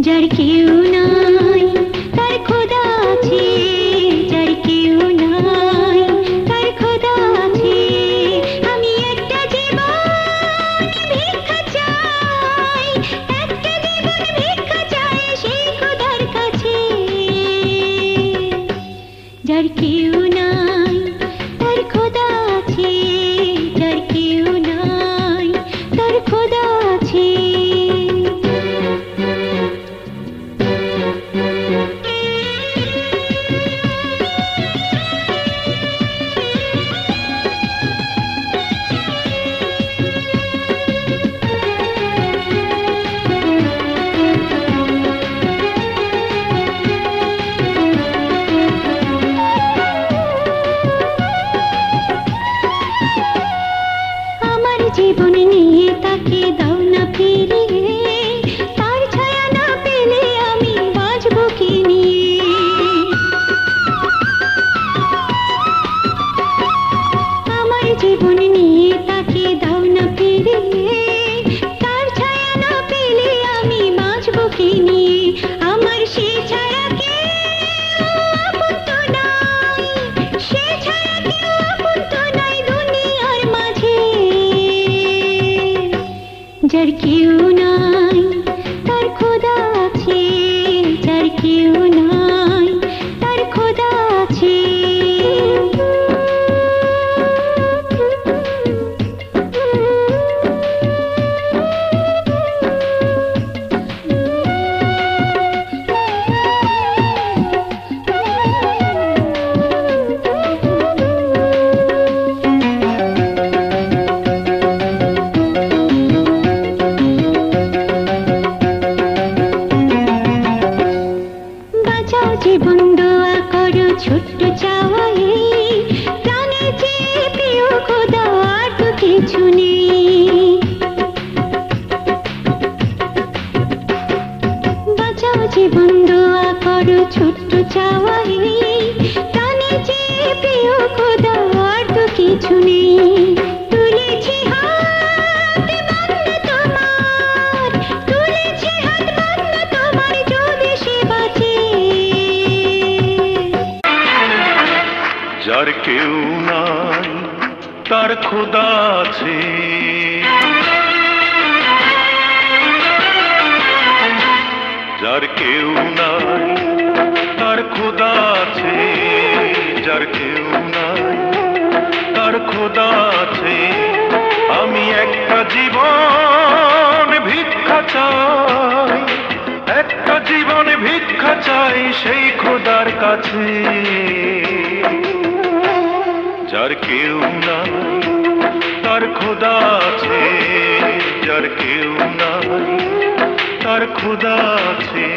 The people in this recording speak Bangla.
যার কেউ নাই তার খোদা আছে, যার কেউ নাই তার খোদা আছে। আমি একটা জীবন ভিক্ষা চাই, একটা জীবন ভিক্ষা চাই সেই খোদার কাছে। যার কেউ নাই তার খোদা আছে, যার কেউ নাই তার খোদা আছে। জীবন নিয়ে তাকে দাও না ফিরিয়ে, তার ছায়া না পেলে আমি বাঁচব কি নিয়ে। আমার জীবন নিয়ে তাকে দাও না ফিরিয়ে, তার ছায়া না পেলে আমি বাঁচব কি নিয়ে। আমার সে ছাড়া কেউ আপন তো নাই, সে ছাড়া কেউ আপন তো নাই দুনিয়ার মাঝে। যার কেউ নাই তার খোদা আছে, যার কেউ নাই তার খোদা আছে। জীবন দোয়া করো ছোট্ট চাওয়া এই, প্রাণে চেয়ে প্রিয় খোদা আর তো কিছু নেই। বাঁচাও জীবন দোয়া করো ছোট্ট চাওয়া এই, প্রাণে চেয়ে প্রিয় খোদা আর তো কিছু নেই। তুলেছি হাত বান্দা তোমার, তুলেছি হাত বান্দা তোমার যদি সে বাঁচে। যার কেউ নাই তার খোদা আছে, যার কেউ নাই তার খোদা আছে, যার কেউ নাই তার খোদা আছে। আমি একটা জীবন ভিক্ষা চাই, একটা জীবন ভিক্ষা চাই সেই খোদার কাছে। যার কেউ নাই তার খোদা আছে, যার কেউ নাই তার খোদা আছে।